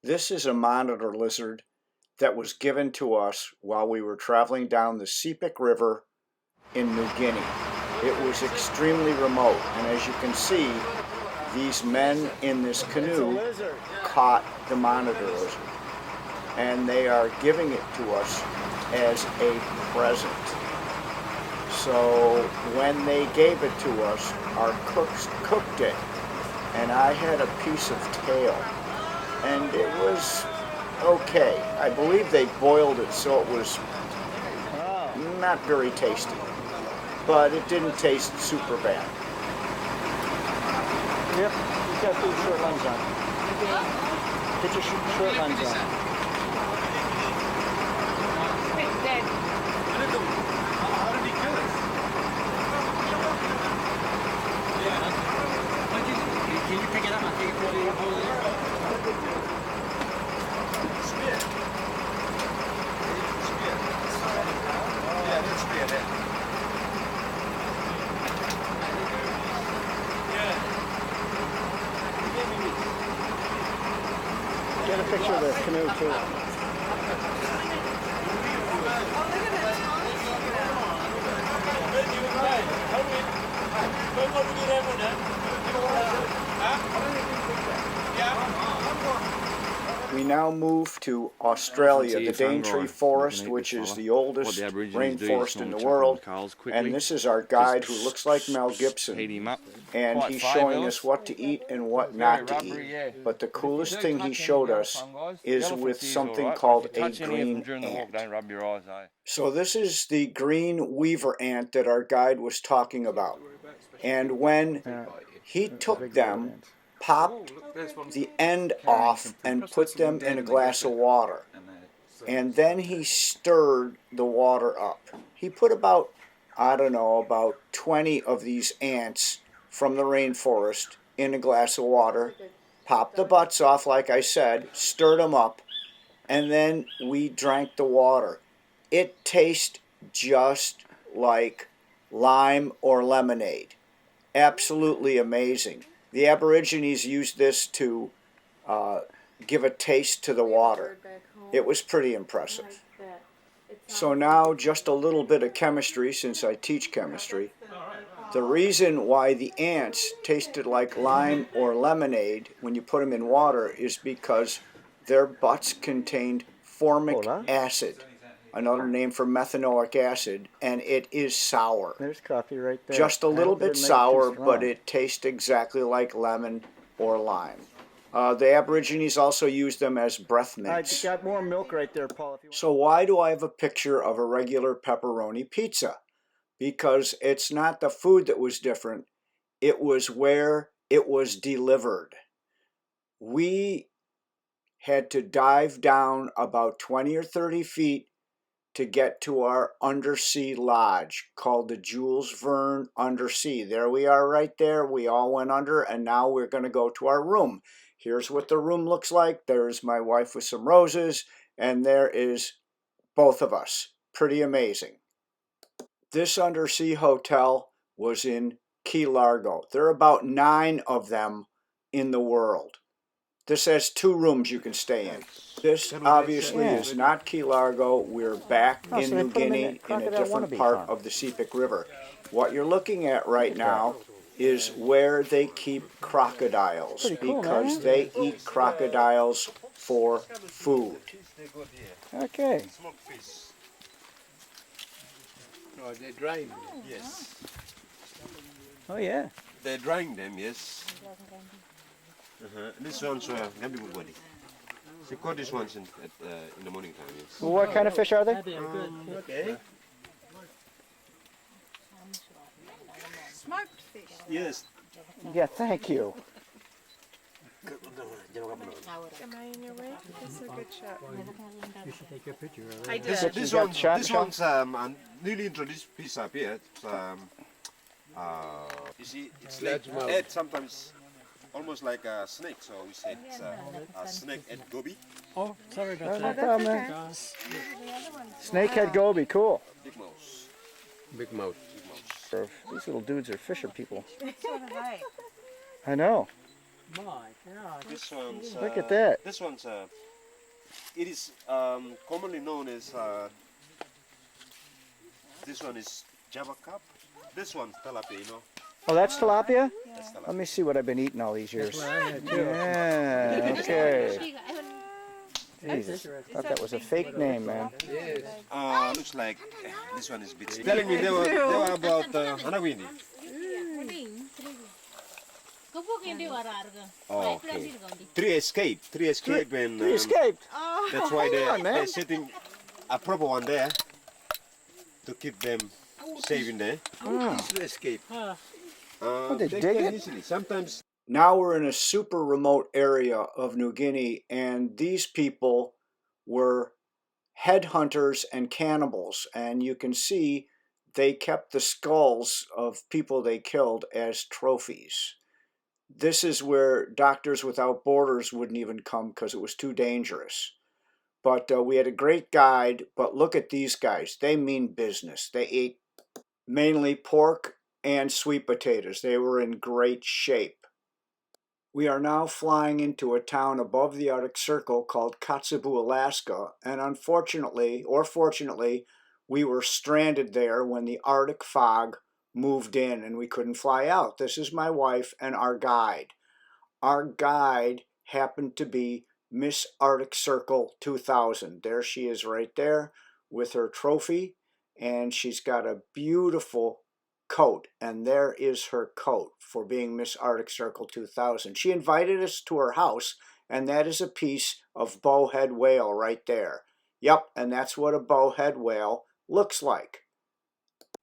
This is a monitor lizard that was given to us while we were traveling down the Sepik River in New Guinea. It was extremely remote, and as you can see, these men in this canoe caught the monitor lizard, and they are giving it to us as a present. So when they gave it to us, our cooks cooked it, and I had a piece of tail, and it was okay. I believe they boiled it so it was not very tasty, but it didn't taste super bad. Yep, you got these short lens on. Get your short lens on. How did he kill it? Can you pick it up and take it for the spear? Spear. Yeah, that's spear there. Get a picture of the canoe too. We now move to Australia, the Daintree Forest, which is the oldest rainforest in the world, and this is our guide who looks like Mel Gibson, and he's showing us what to eat and what not to eat. But the coolest thing he showed us is with something called a green ant. So this is the green weaver ant that our guide was talking about, and when he took them, popped the end off and put them in a glass of water, and then he stirred the water up. He put about, I don't know, about 20 of these ants from the rainforest in a glass of water, popped the butts off like I said, stirred them up, and then we drank the water. It tastes just like lime or lemonade. Absolutely amazing. The Aborigines used this to give a taste to the water. It was pretty impressive. So now just a little bit of chemistry, since I teach chemistry. The reason why the ants tasted like lime or lemonade when you put them in water is because their butts contained formic acid, another name for methanoic acid, and it is sour. There's coffee right there. Just a little bit sour, but it tastes exactly like lemon or lime. The Aborigines also used them as breath mints. I got more milk right there, Paul. So why do I have a picture of a regular pepperoni pizza? Because it's not the food that was different, it was where it was delivered. We had to dive down about 20 or 30 feet to get to our undersea lodge called the Jules Verne Undersea. There we are right there. We all went under, and now we're going to go to our room. Here's what the room looks like. There's my wife with some roses, and there is both of us. Pretty amazing. This undersea hotel was in Key Largo. There are about 9 of them in the world. This has 2 rooms you can stay in. This obviously is not Key Largo. We're back in New Guinea in a different part of the Sepik River. What you're looking at right now is where they keep crocodiles, because they eat crocodiles for food. Okay. No, they're drying them. Yes. Oh yeah. They're drying them, yes. This one's maybe good body. They caught these ones in the morning time, yes. Well, what kind of fish are they? Okay. Smoked fish. Yes. Yeah, thank you. Am I in your way? This is a good shot. You should take a picture of it. I did. This one's a newly introduced piece up here. It's, you see, it's like head sometimes. Almost like a snake, so we say it's a snake head goby. Oh, sorry No, about no that. problem, man. Snakehead goby, cool. Big mouse. Big mouth. These little dudes are fisher people. So did I. I know. My God. This one's. Look at that. This one's. It is commonly known as. This one is Java carp. This one's tilapia, you know. Oh, that's tilapia? That's tilapia. Let me see what I've been eating all these years. That's what I had too. Yeah, okay. That's Jesus, interesting. thought that was a fake name, man. Yes. Looks like this one is bit. Telling me they were about Anawini. Oh, okay. Three escaped. Three escaped, and He escaped. that's why on, man. they're setting a proper one there to keep them safe in there. To escape. they They dig can it? easily. Sometimes. Now we're in a super remote area of New Guinea, and these people were headhunters and cannibals, and you can see they kept the skulls of people they killed as trophies. This is where Doctors Without Borders wouldn't even come because it was too dangerous. But we had a great guide, but look at these guys. They mean business. They ate mainly pork and sweet potatoes. They were in great shape. We are now flying into a town above the Arctic Circle called Kotzebue, Alaska, and unfortunately, or fortunately, we were stranded there when the Arctic fog moved in and we couldn't fly out. This is my wife and our guide. Our guide happened to be Miss Arctic Circle 2000. There she is right there with her trophy, and she's got a beautiful coat, and there is her coat for being Miss Arctic Circle 2000. She invited us to her house, and that is a piece of bowhead whale right there. Yep, and that's what a bowhead whale looks like.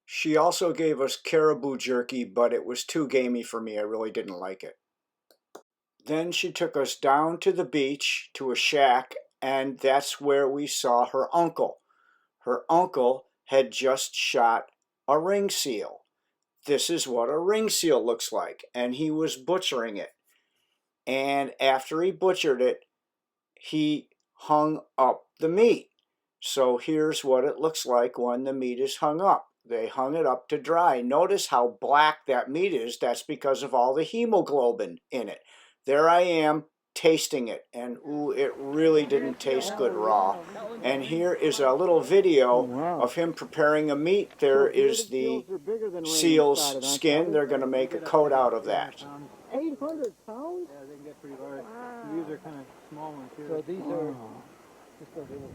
She also gave us caribou jerky, but it was too gamey for me. I really didn't like it. Then she took us down to the beach to a shack, and that's where we saw her uncle. Her uncle had just shot a ring seal. This is what a ring seal looks like, and he was butchering it. And after he butchered it, he hung up the meat. So here's what it looks like when the meat is hung up. They hung it up to dry. Notice how black that meat is. That's because of all the hemoglobin in it. There I am tasting it, and ooh, it really didn't taste good raw. And here is a little video of him preparing a meat. There is the seal's skin. They're going to make a coat out of that. 800 pounds? Yeah, they can get pretty large. These are kind of small ones here. So these are just a little.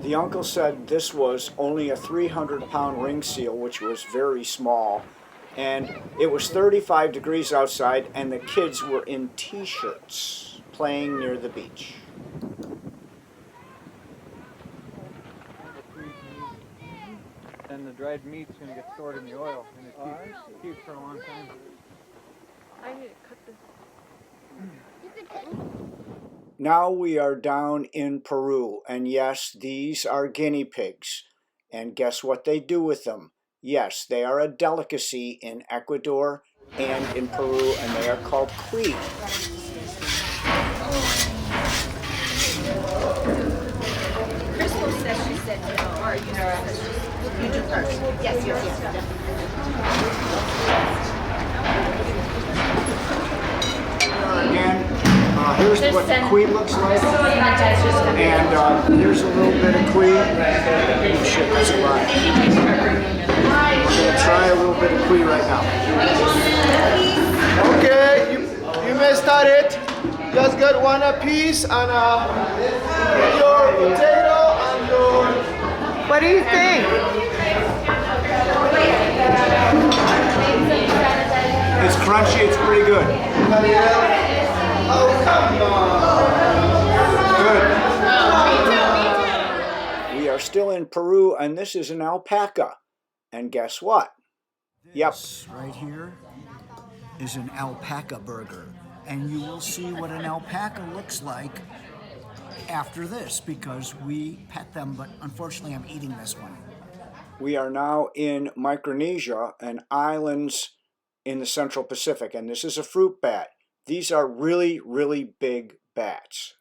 The uncle said this was only a 300-pound ring seal, which was very small, and it was 35 degrees outside, and the kids were in t-shirts playing near the beach. And the dried meat's going to get stored in the oil, and it keeps for a long time. I need to cut this. Now we are down in Peru, and yes, these are guinea pigs. And guess what they do with them? Yes, they are a delicacy in Ecuador and in Peru, and they are called cuy. Crystal says she said no. Or you do first. Yes, yes, yes. Again, here's what cuy looks like, and here's a little bit of cuy. Oh shit, that's a lot. We're going to try a little bit of cuy right now. Okay, you may start it. Just get one apiece and your potato and your... What do you think? It's crunchy, it's pretty good. Oh, come on. Good. We are still in Peru, and this is an alpaca. And guess what? Yep. Right here is an alpaca burger. And you will see what an alpaca looks like after this, because we pet them, but unfortunately I'm eating this one. We are now in Micronesia, an islands in the Central Pacific, and this is a fruit bat. These are really, really big bats.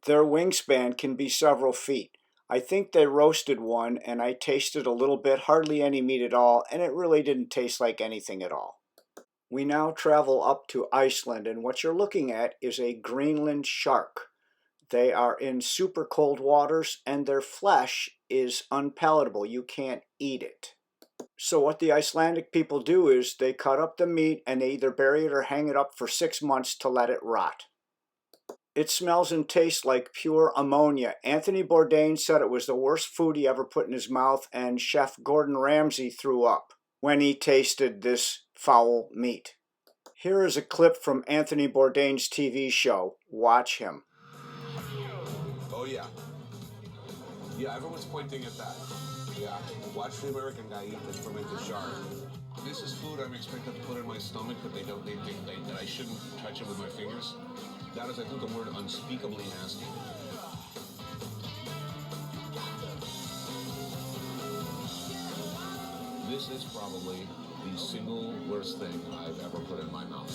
Their wingspan can be several feet. I think they roasted one, and I tasted a little bit, hardly any meat at all, and it really didn't taste like anything at all. We now travel up to Iceland, and what you're looking at is a Greenland shark. They are in super cold waters, and their flesh is unpalatable. You can't eat it. So what the Icelandic people do is they cut up the meat and they either bury it or hang it up for 6 months to let it rot. It smells and tastes like pure ammonia. Anthony Bourdain said it was the worst food he ever put in his mouth, and Chef Gordon Ramsay threw up when he tasted this foul meat. Here is a clip from Anthony Bourdain's TV show. Watch him. Oh yeah. Yeah, everyone's pointing at that. Yeah, watch the American guy eat the fermented shark. This is food I'm expected to put in my stomach, but they think that I shouldn't touch it with my fingers. That is, I think, the word unspeakably nasty. This is probably the single worst thing I've ever put in my mouth.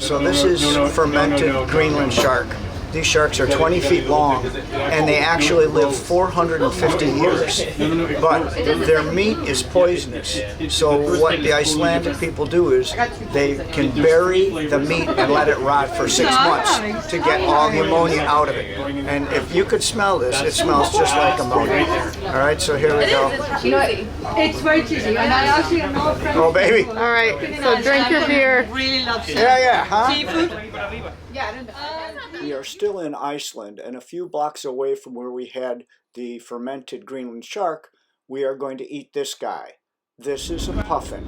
So this is fermented Greenland shark. These sharks are 20 feet long, and they actually live 450 years. But their meat is poisonous. So what the Icelandic people do is they can bury the meat and let it rot for 6 months to get all the ammonia out of it. And if you could smell this, it smells just like ammonia. All right, so here we go. It's very cheesy, and I actually am not friends. Oh, baby. All right, so drink your beer. Really love seafood. Yeah, huh? Seafood? We are still in Iceland, and a few blocks away from where we had the fermented Greenland shark, we are going to eat this guy. This is a puffin,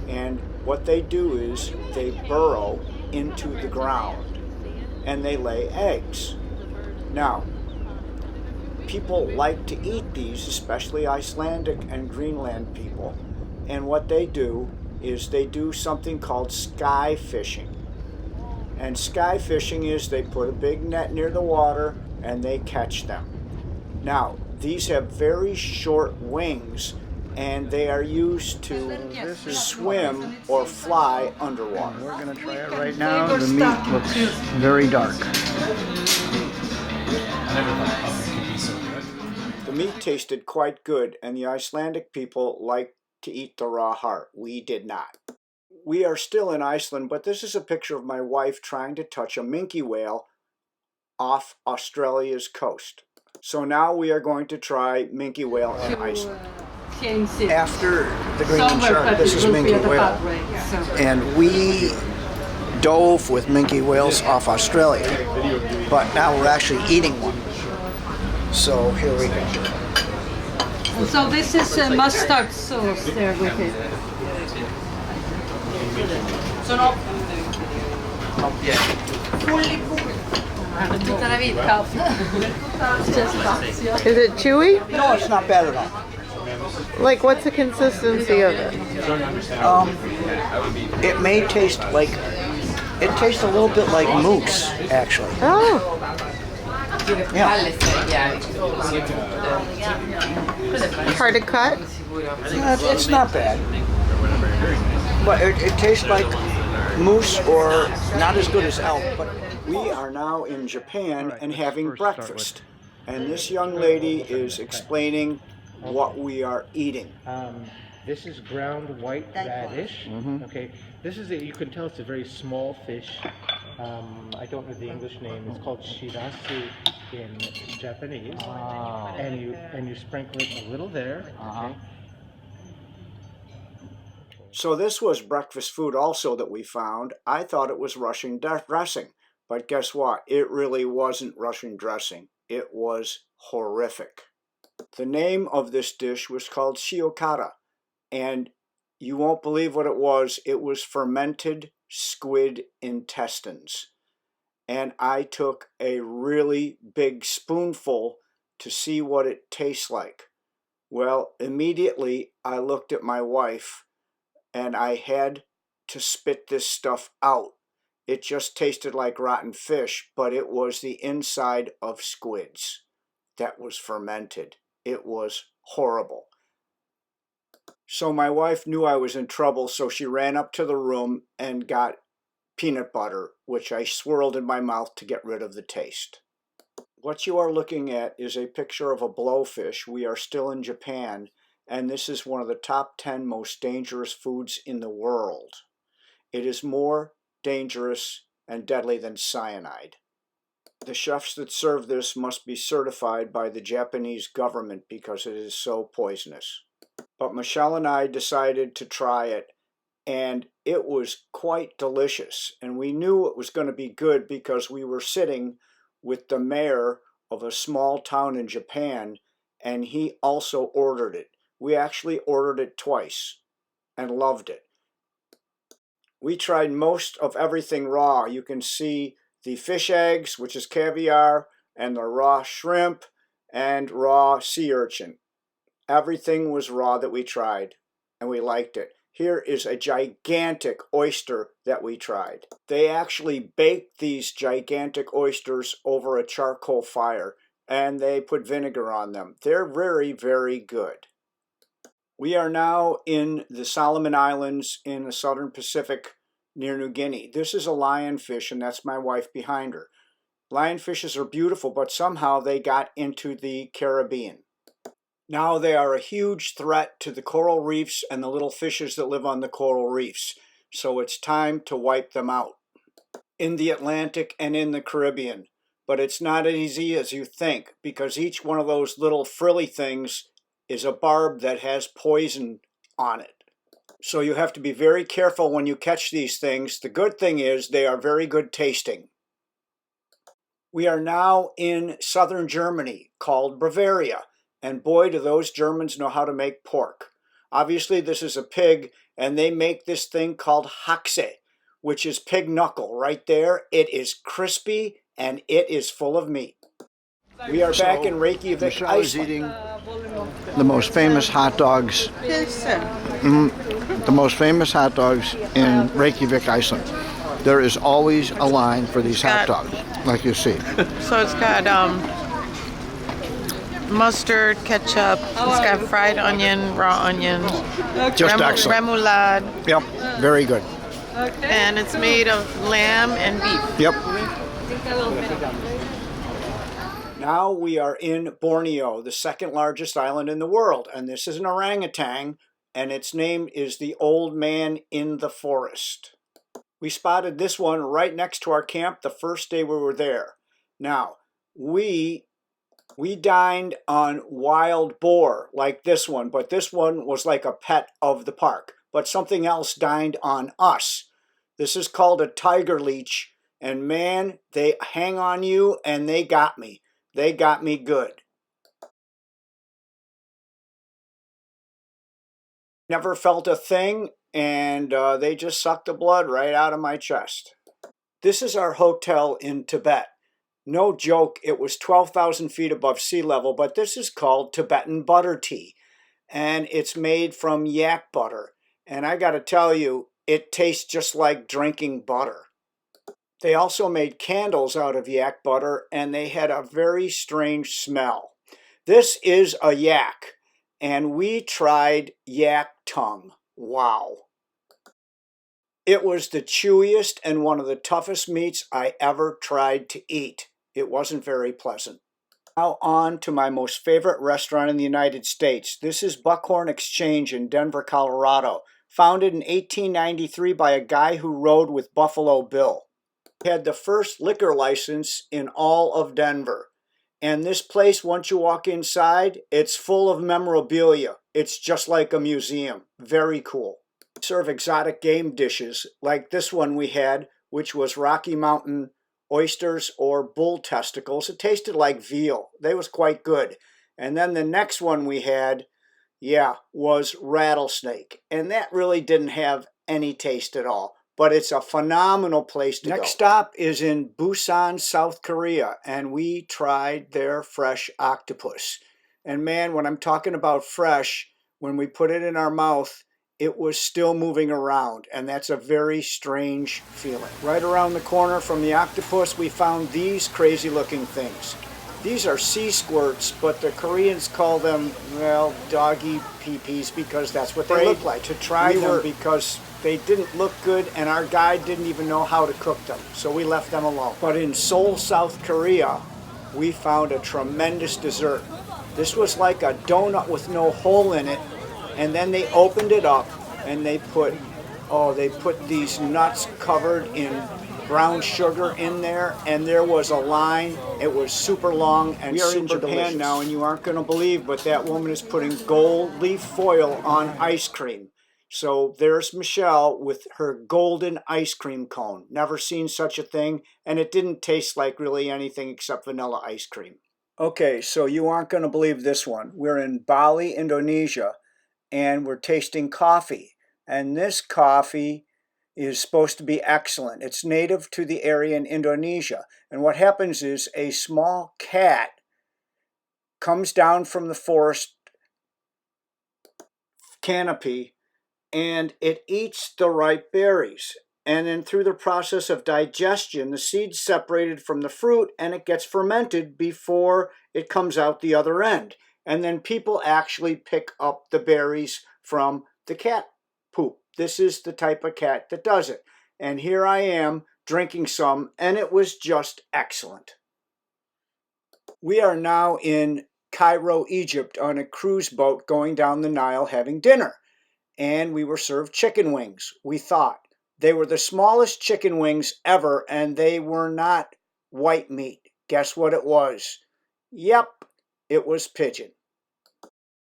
and what they do is they burrow into the ground, and they lay eggs. Now, people like to eat these, especially Icelandic and Greenland people, and what they do is they do something called sky fishing. And sky fishing is they put a big net near the water and they catch them. Now, these have very short wings and they are used to swim or fly underwater. We're going to try it right now. The meat looks very dark. The meat tasted quite good, and the Icelandic people liked to eat the raw heart. We did not. We are still in Iceland, but this is a picture of my wife trying to touch a minke whale off Australia's coast. So now we are going to try minke whale in Iceland. After the Greenland shark, this is minke whale. And we dove with minke whales off Australia, but now we're actually eating one. So here we go. So this is mustard sauce there with it. Is it chewy? No, it's not bad at all. Like, what's the consistency of it? It may taste like, it tastes a little bit like moose, actually. Oh. Yeah. Hard to cut? It's not bad. But it tastes like moose, or not as good as elk. But we are now in Japan and having breakfast. And this young lady is explaining what we are eating. This is ground white radish. Okay, this is you can tell it's a very small fish. I don't know the English name. It's called shirasu in Japanese. And you sprinkle it a little there. Okay. So this was breakfast food also that we found. I thought it was Russian dressing, but guess what? It really wasn't Russian dressing. It was horrific. The name of this dish was called shiokara, and you won't believe what it was. It was fermented squid intestines. And I took a really big spoonful to see what it tastes like. Well, immediately I looked at my wife and I had to spit this stuff out. It just tasted like rotten fish, but it was the inside of squids that was fermented. It was horrible. So my wife knew I was in trouble, so she ran up to the room and got peanut butter, which I swirled in my mouth to get rid of the taste. What you are looking at is a picture of a blowfish. We are still in Japan, and this is one of the top 10 most dangerous foods in the world. It is more dangerous and deadly than cyanide. The chefs that serve this must be certified by the Japanese government because it is so poisonous. But Michelle and I decided to try it, and it was quite delicious. And we knew it was going to be good because we were sitting with the mayor of a small town in Japan, and he also ordered it. We actually ordered it twice and loved it. We tried most of everything raw. You can see the fish eggs, which is caviar, and the raw shrimp and raw sea urchin. Everything was raw that we tried, and we liked it. Here is a gigantic oyster that we tried. They actually baked these gigantic oysters over a charcoal fire, and they put vinegar on them. They're very, very good. We are now in the Solomon Islands in the southern Pacific near New Guinea. This is a lionfish, and that's my wife behind her. Lionfishes are beautiful, but somehow they got into the Caribbean. Now they are a huge threat to the coral reefs and the little fishes that live on the coral reefs. So it's time to wipe them out in the Atlantic and in the Caribbean. But it's not as easy as you think, because each one of those little frilly things is a barb that has poison on it. So you have to be very careful when you catch these things. The good thing is they are very good tasting. We are now in southern Germany called Bavaria. And boy, do those Germans know how to make pork. Obviously, this is a pig, and they make this thing called Haxe, which is pig knuckle right there. It is crispy, and it is full of meat. We are back in Reykjavik, Michelle Iceland. is eating the most famous hot dogs. The most famous hot dogs in Reykjavik, Iceland. There is always a line for these hot dogs, like you see. So it's got mustard, ketchup, it's got fried onion, raw onion, Just excellent. remoulade, Yep, very good. and it's made of lamb and beef. Yep. Now we are in Borneo, the second largest island in the world, and this is an orangutan, and its name is the Old Man in the Forest. We spotted this one right next to our camp the first day we were there. Now, we dined on wild boar like this one, but this one was like a pet of the park. But something else dined on us. This is called a tiger leech, and man, they hang on you, and they got me. They got me good. Never felt a thing, and they just sucked the blood right out of my chest. This is our hotel in Tibet. No joke, it was 12,000 feet above sea level, but this is called Tibetan butter tea. And it's made from yak butter. And I gotta tell you, it tastes just like drinking butter. They also made candles out of yak butter, and they had a very strange smell. This is a yak, and we tried yak tongue. Wow. It was the chewiest and one of the toughest meats I ever tried to eat. It wasn't very pleasant. Now on to my most favorite restaurant in the United States. This is Buckhorn Exchange in Denver, Colorado. Founded in 1893 by a guy who rode with Buffalo Bill. He had the first liquor license in all of Denver. And this place, once you walk inside, it's full of memorabilia. It's just like a museum. Very cool. They serve exotic game dishes like this one we had, which was Rocky Mountain oysters or bull testicles. It tasted like veal. They was quite good. And then the next one we had, was rattlesnake. And that really didn't have any taste at all. But it's a phenomenal place to go. Next stop is in Busan, South Korea, and we tried their fresh octopus. And man, when I'm talking about fresh, when we put it in our mouth, it was still moving around, and that's a very strange feeling. Right around the corner from the octopus, we found these crazy looking things. These are sea squirts, but the Koreans call them, well, doggy pee-pees because that's what they look like. To try them because they didn't look good, and our guide didn't even know how to cook them, so we left them alone. But in Seoul, South Korea, we found a tremendous dessert. This was like a donut with no hole in it, and then they opened it up and they put these nuts covered in brown sugar in there, and there was a line. It was super long and super delicious. We are in Japan now, and you aren't going to believe, but that woman is putting gold leaf foil on ice cream. So there's Michelle with her golden ice cream cone. Never seen such a thing, and it didn't taste like really anything except vanilla ice cream. Okay, so you aren't going to believe this one. We're in Bali, Indonesia, and we're tasting coffee. And this coffee is supposed to be excellent. It's native to the area in Indonesia. And what happens is a small cat comes down from the forest canopy and it eats the ripe berries. And then through the process of digestion, the seed's separated from the fruit and it gets fermented before it comes out the other end. And then people actually pick up the berries from the cat poop. This is the type of cat that does it. And here I am drinking some, and it was just excellent. We are now in Cairo, Egypt, on a cruise boat going down the Nile having dinner. And we were served chicken wings. We thought they were the smallest chicken wings ever, and they were not white meat. Guess what it was? Yep, it was pigeon.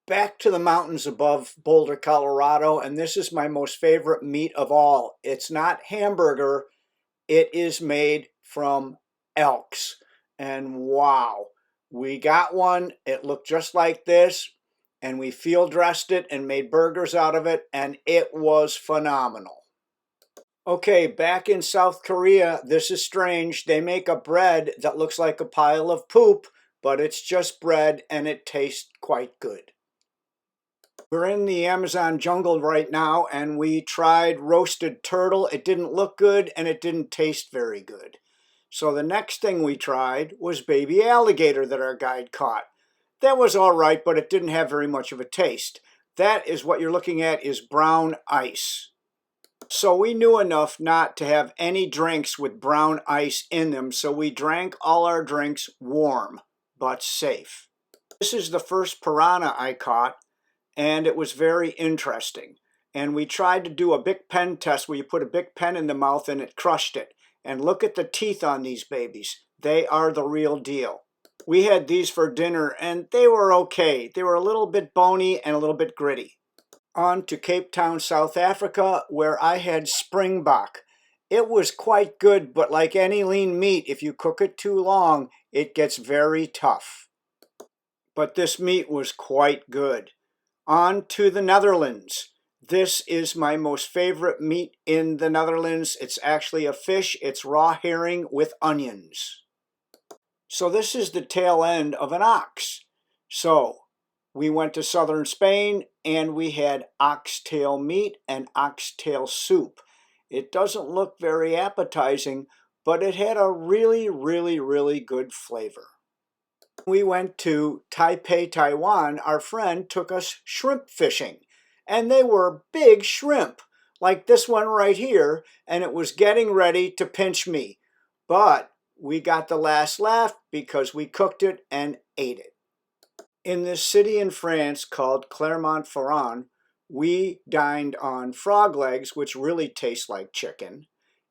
Back to the mountains above Boulder, Colorado, and this is my most favorite meat of all. It's not hamburger, it is made from elks. And wow, we got one, it looked just like this, and we field dressed it and made burgers out of it, and it was phenomenal. Okay, back in South Korea, this is strange. They make a bread that looks like a pile of poop, but it's just bread and it tastes quite good. We're in the Amazon jungle right now, and we tried roasted turtle. It didn't look good, and it didn't taste very good. So the next thing we tried was baby alligator that our guide caught. That was all right, but it didn't have very much of a taste. That is what you're looking at is brown ice. So we knew enough not to have any drinks with brown ice in them, so we drank all our drinks warm, but safe. This is the first piranha I caught, and it was very interesting. And we tried to do a Bic pen test where you put a Bic pen in the mouth and it crushed it. And look at the teeth on these babies. They are the real deal. We had these for dinner and they were okay. They were a little bit bony and a little bit gritty. On to Cape Town, South Africa, where I had springbok. It was quite good, but like any lean meat, if you cook it too long, it gets very tough. But this meat was quite good. On to the Netherlands. This is my most favorite meat in the Netherlands. It's actually a fish. It's raw herring with onions. So this is the tail end of an ox. So we went to southern Spain and we had oxtail meat and oxtail soup. It doesn't look very appetizing, but it had a really, really, really good flavor. We went to Taipei, Taiwan. Our friend took us shrimp fishing, and they were big shrimp, like this one right here, and it was getting ready to pinch me. But we got the last laugh because we cooked it and ate it. In this city in France called Clermont-Ferrand, we dined on frog legs, which really taste like chicken,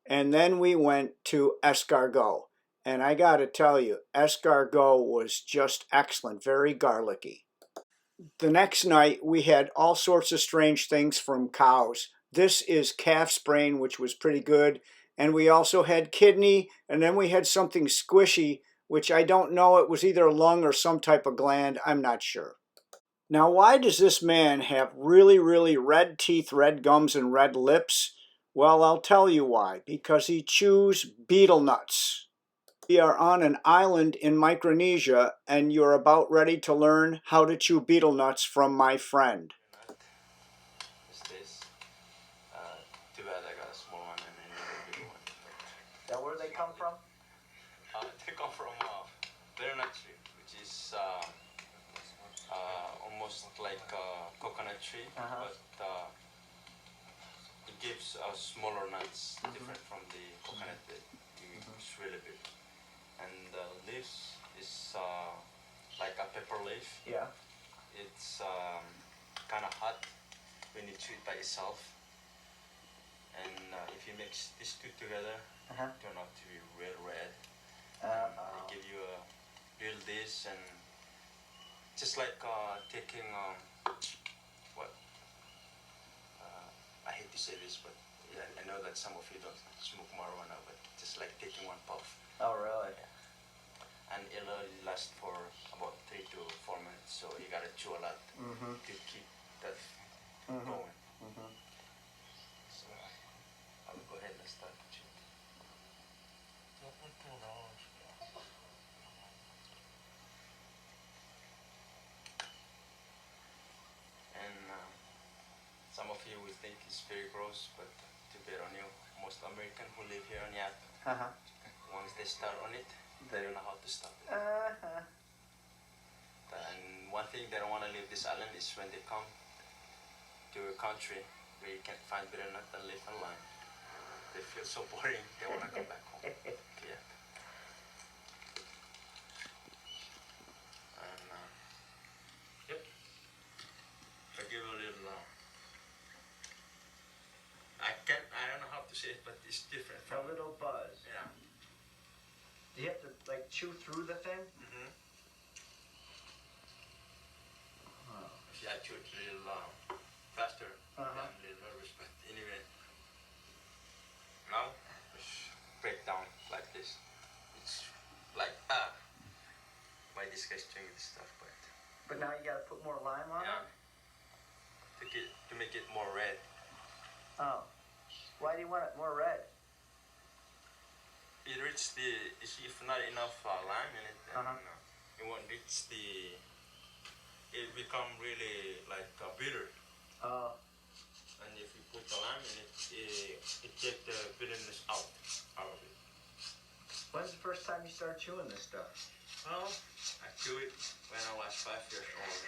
and then we went to escargot. And I got to tell you, escargot was just excellent, very garlicky. The next night, we had all sorts of strange things from cows. This is calf's brain, which was pretty good. And we also had kidney, and then we had something squishy, which I don't know. It was either a lung or some type of gland. I'm not sure. Now, why does this man have really, really red teeth, red gums, and red lips? Well, I'll tell you why. Because he chews betel nuts. We are on an island in Micronesia, and you're about ready to learn how to chew betel nuts from my friend. Is this? Too bad I got a small one and a big one. Is that where they come from? They come from peranha tree, which is almost like a coconut tree, but it gives smaller nuts, different from the coconut that it's really big. And the leaves is like a pepper leaf. Yeah. It's kind of hot when you chew it by itself. And if you mix these two together, it turn out to be real red. They give you a real dish, and just like taking what? I hate to say this, but yeah, I know that some of you don't smoke marijuana, but just like taking one puff. Oh, really? Yeah. And it'll only last for about 3 to 4 minutes, so you gotta chew a lot to keep that going. So I'll go ahead and start chewing. And some of you will think it's very gross, but to bet on you, most Americans who live here on Yak, once they start on it, they don't know how to stop it. And one thing they don't want to leave this island is when they come to a country where you can't find better nut than live online. They feel so boring, they want to come back home. Yeah. And yep. I give a little. I don't know how to say it, but it's different. A little buzz. Yeah. Do you have to like chew through the thing? Yeah, I chew it a little faster. I'm a little nervous, but anyway. Now, let's break down like this. It's like, why this guy's doing this stuff, but. But now you gotta put more lime on it? To make it more red. Oh. Why do you want it more red? It reaches if not enough lime in it, then it won't reach it become really like bitter. Oh. And if you put the lime in it, it takes the bitterness out of it. When's the first time you started chewing this stuff? Well, I chew it when I was 5 years old.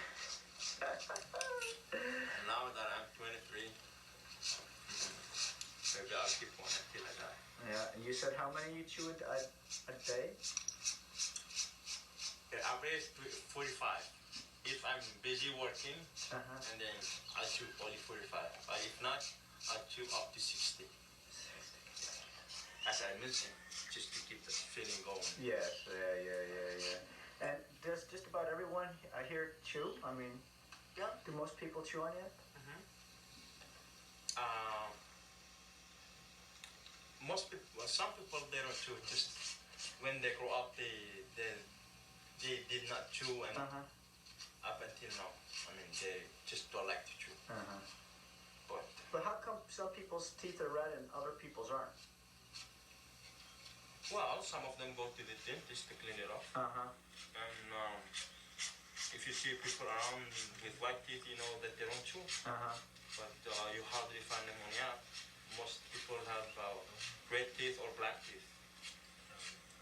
And now that I'm 23, maybe I'll keep one until I die. Yeah, and you said how many you chew a day? The average 45. If I'm busy working, and then I'll chew only 45. But if not, I'll chew up to 60. As I mentioned, just to keep the feeling going. Yes, yeah. And does just about everyone here chew? I mean, yeah. Do most people chew on it? Most people, well, some people they don't chew. Just when they grow up, they did not chew, and up until now, I mean, they just don't like to chew. But how come some people's teeth are red and other people's aren't? Well, some of them go to the dentist to clean it off. And if you see people around with white teeth, you know that they don't chew. But you hardly find them on Yak. Most people have red teeth or black teeth.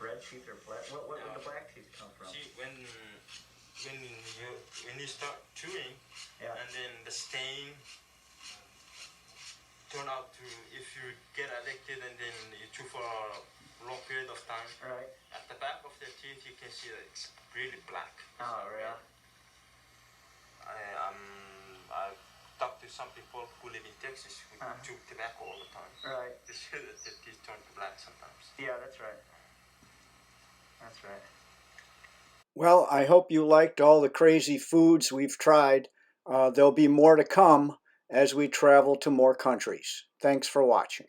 Red teeth or black? Where would the black teeth come from? See, when you start chewing, and then the stain turn out to, if you get addicted and then you chew for a long period of time, at the back of the teeth you can see that it's really black. Oh, really? I've talked to some people who live in Texas who chew tobacco all the time. Right. They say that their teeth turn to black sometimes. Yeah, that's right. That's right. Well, I hope you liked all the crazy foods we've tried. There'll be more to come as we travel to more countries. Thanks for watching.